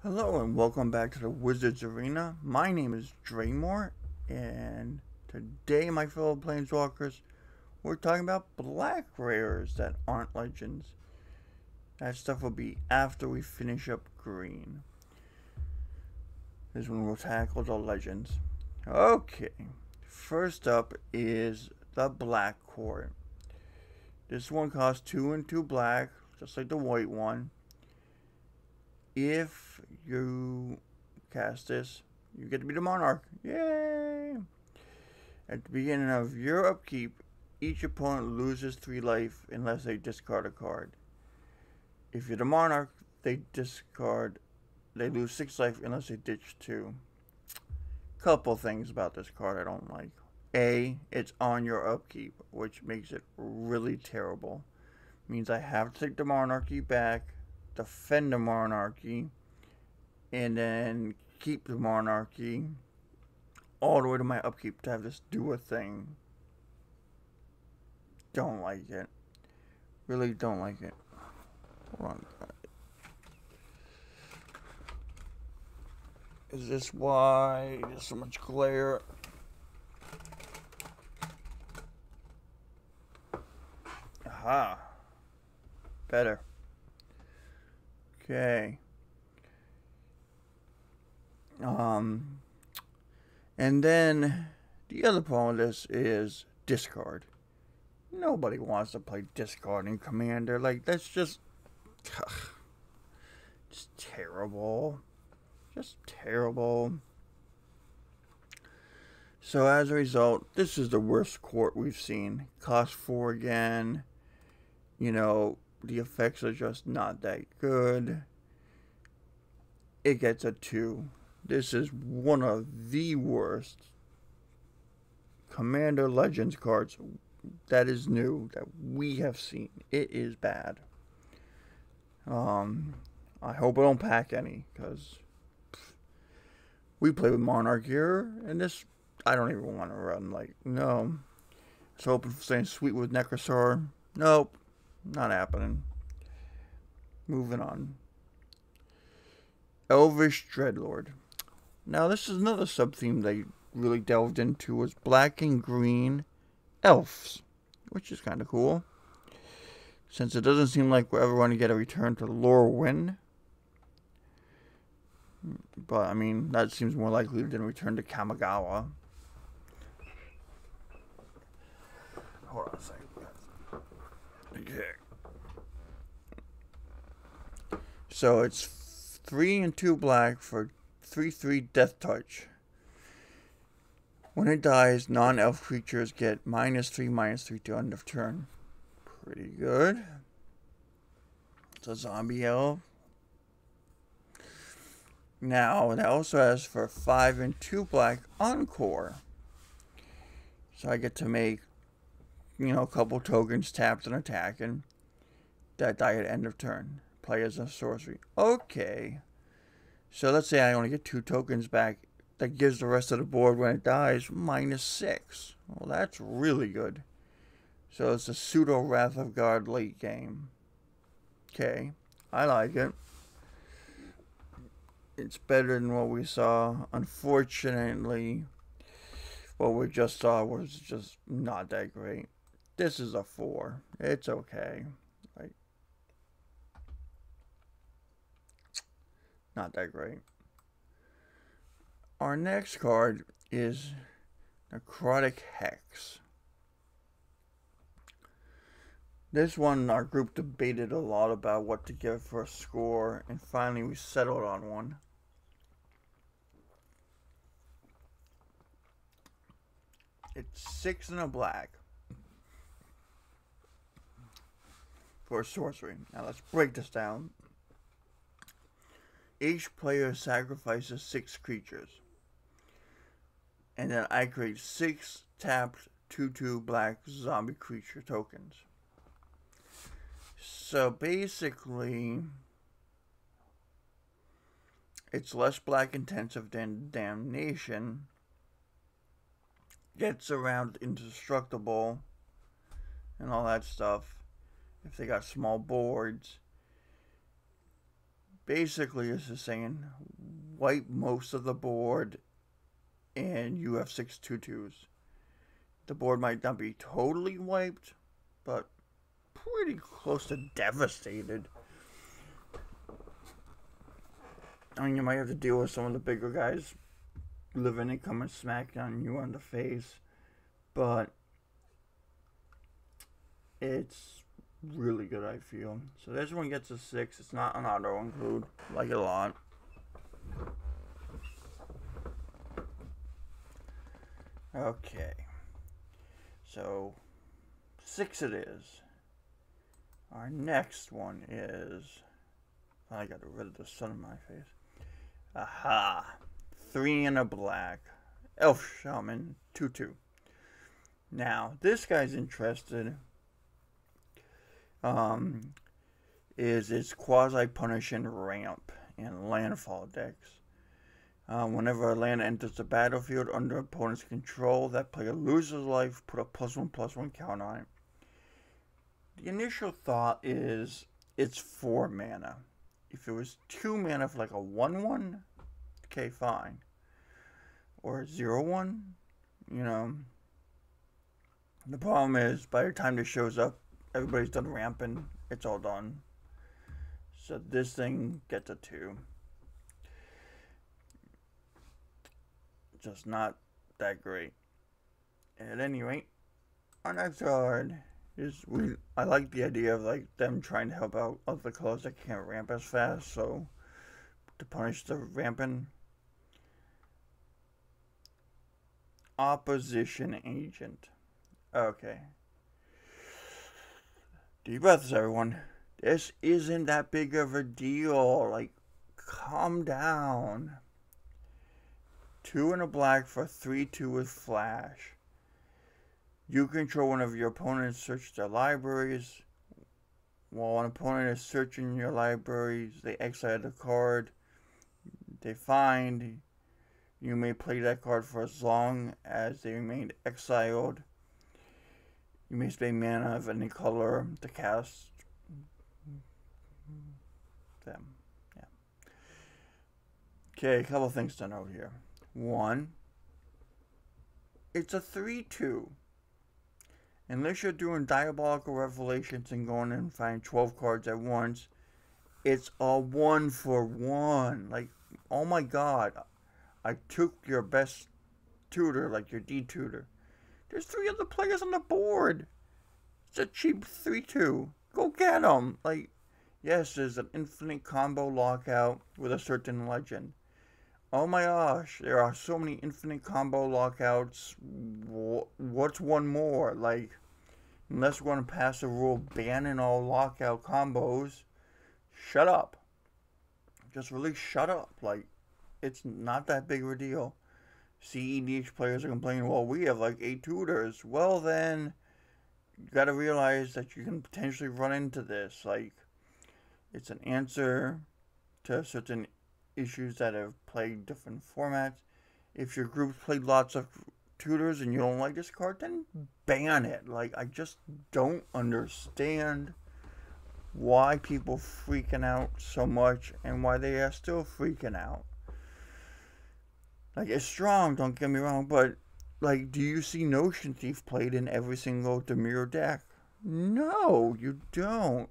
Hello and welcome back to the Wizards Arena. My name is Draymore, and today, my fellow Planeswalkers, we're talking about black rares that aren't legends. That stuff will be after we finish up green. This one we'll tackle the legends. Okay, first up is the Black Court. This one costs 2 and 2 black, just like the white one. If you cast this, you get to be the Monarch. Yay! At the beginning of your upkeep, each opponent loses 3 life unless they discard a card. If you're the Monarch, they lose 6 life unless they ditch 2. Couple things about this card I don't like. A, it's on your upkeep, which makes it really terrible. Means I have to take the Monarchy back, defend the Monarchy, and then keep the Monarchy all the way to my upkeep to have this do a thing. Don't like it. Really don't like it. Hold on. Is this why there's so much glare? Aha. Better. Okay. And then the other part of this is discard. Nobody wants to play discard in Commander. Like, that's just terrible. Just terrible. So as a result, this is the worst court we've seen. Cost 4 again. You know, the effects are just not that good. It gets a 2. This is one of the worst Commander Legends cards that is new that we have seen. It is bad. I hope I don't pack any, because we play with Monarch here, and this, I don't even want to run. Like, no. I was hoping for something sweet with Necrosaur. Nope. Not happening. Moving on. Elvish Dreadlord. Now, this is another sub-theme they really delved into, was black and green elves, which is kind of cool. Since it doesn't seem like we're ever going to get a return to Lorwyn. But, I mean, that seems more likely than a return to Kamigawa. Hold on a second. Okay. So it's 3 and 2 black for 3/3 Death Touch. When it dies, non-elf creatures get -3/-3 to end of turn. Pretty good. It's a zombie elf. Now, it also has for 5 and 2 black Encore. So I get to make, a couple tokens tapped and attacking that die at end of turn. Play as a sorcery. Okay. So let's say I only get 2 tokens back. That gives the rest of the board, when it dies, -6. Well, that's really good. So it's a pseudo Wrath of God late game. Okay. I like it. It's better than what we saw. Unfortunately, what we just saw was just not that great. This is a 4. It's okay. Like, not that great. Our next card is Necrotic Hex. This one, our group debated a lot about what to give for a score, and finally we settled on one. It's 6 and a black for a sorcery. Now let's break this down. Each player sacrifices 6 creatures. And then I create 6 tapped 2/2 black zombie creature tokens. So basically, it's less black intensive than Damnation. Gets around indestructible and all that stuff if they got small boards. basically it's just saying wipe most of the board and you have 6 2/2s. The board might not be totally wiped, but pretty close to devastated. I mean, you might have to deal with some of the bigger guys living and coming smack on you on the face, but it's really good, I feel. So this one gets a 6. It's not an auto include. Like it a lot. Okay. So 6 it is. Our next one is... I got rid of the sun in my face. Aha! 3 and a black. Elf Shaman 2/2. Now, this guy's interested. Is its quasi-punishing ramp and landfall decks. Whenever a land enters the battlefield under opponent's control, that player loses life, put a +1/+1 counter on it. The initial thought is it's 4 mana. If it was 2 mana for like a 1/1, okay, fine. Or 0/1, you know. The problem is, by the time this shows up, everybody's done ramping. It's all done. So this thing gets a 2. Just not that great. At any rate, our next card is I like the idea of like them trying to help out other colors that can't ramp as fast, so to punish the ramping. Opposition Agent. Okay. Deep breaths, everyone. This isn't that big of a deal. Like, calm down. 2 and a black for 3/2 with flash. You control one of your opponents search their libraries. While an opponent is searching your libraries, they exile a card they find. You may play that card for as long as they remain exiled. You may spend mana of any color to cast them. Yeah. Okay, a couple things to note here. 1, it's a 3/2. Unless you're doing Diabolical Revelations and going and finding 12 cards at once, it's a 1/1. Like, oh my god, I took your best tutor, like your D tutor. There's 3 other players on the board. It's a cheap 3/2. Go get them. Like, yes, there's an infinite combo lockout with a certain legend. Oh my gosh, there are so many infinite combo lockouts. What's one more? Like, unless we're going to pass a rule banning all lockout combos, shut up. Just really shut up. Like, it's not that big of a deal. CEDH players are complaining, well, we have like 8 tutors. Well, then, you got to realize that you can potentially run into this. Like, it's an answer to certain issues that have played different formats. If your group's played lots of tutors and you don't like this card, then ban it. Like, I just don't understand why people freaking out so much and why they are still freaking out. Like, it's strong, don't get me wrong, but like, do you see Notion Thief played in every single Demir deck? No, you don't.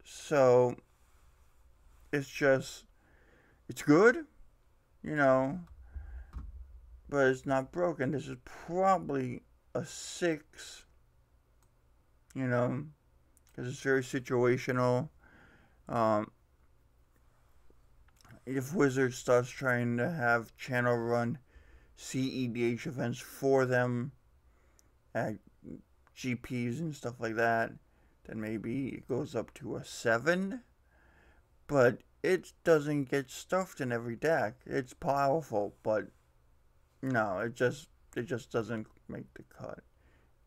So it's just, it's good, you know, but it's not broken. This is probably a 6, you know, because it's very situational. If Wizard starts trying to have channel run CEDH events for them at GPs and stuff like that, then maybe it goes up to a 7. But it doesn't get stuffed in every deck. It's powerful, but no, it just doesn't make the cut.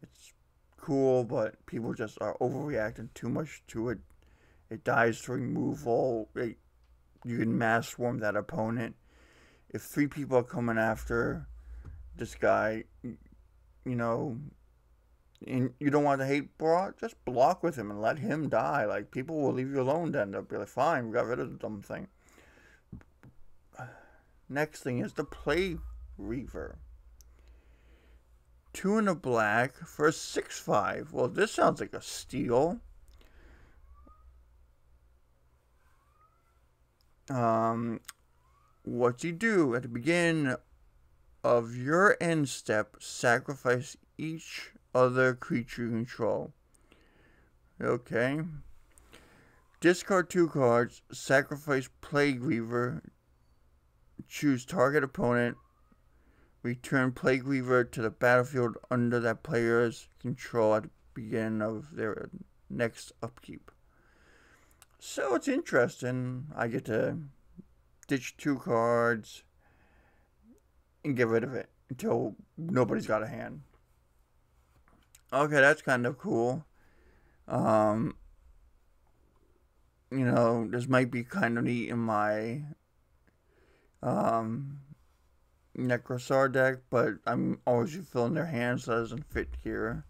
It's cool, but people just are overreacting too much to it. It dies to removal. You can mass swarm that opponent. If 3 people are coming after this guy, you know, and you don't want to hate Broad, just block with him and let him die. Like, people will leave you alone then. They'll be like, fine, we got rid of the dumb thing. Next thing is the Plague Reaver. 2 in the black for a 6/5. Well, this sounds like a steal. What's he do? At the beginning of your end step, sacrifice each other creature you control. Okay. Discard 2 cards, sacrifice Plague Reaver, choose target opponent, return Plague Reaver to the battlefield under that player's control at the beginning of their next upkeep. So it's interesting. I get to ditch 2 cards and get rid of it until nobody's got a hand. Okay, that's kind of cool. You know, this might be kind of neat in my Necrosar deck, but I'm always filling their hands, so that doesn't fit here.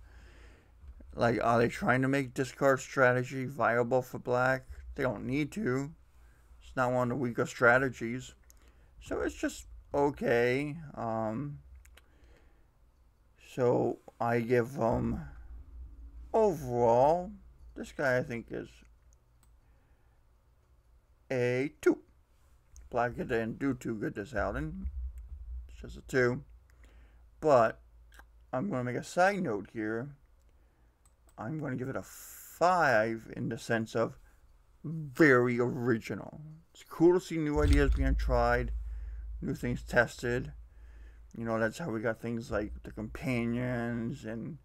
Like, are they trying to make discard strategy viable for black? They don't need to. It's not one of the weaker strategies. So it's just okay. So I give them overall, this guy I think is a 2. Black didn't do too good this outing. It's just a 2. But I'm going to make a side note here. I'm going to give it a 5 in the sense of very original. It's cool to see new ideas being tried, new things tested. You know, that's how we got things like the companions and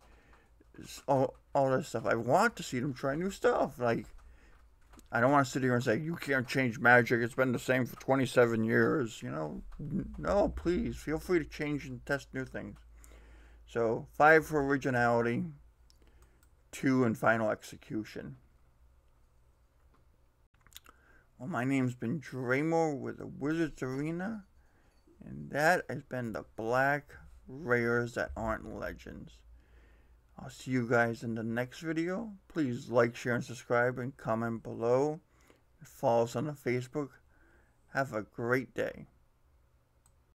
all this stuff. I want to see them try new stuff. Like, I don't want to sit here and say, you can't change Magic. It's been the same for 27 years. You know, no, please. Feel free to change and test new things. So, 5 for originality, 2 in final execution. Well, my name's been Draymore with the Wizards Arena. And that has been the Black Rares that aren't legends. I'll see you guys in the next video. Please like, share, and subscribe, and comment below. Follow us on the Facebook. Have a great day.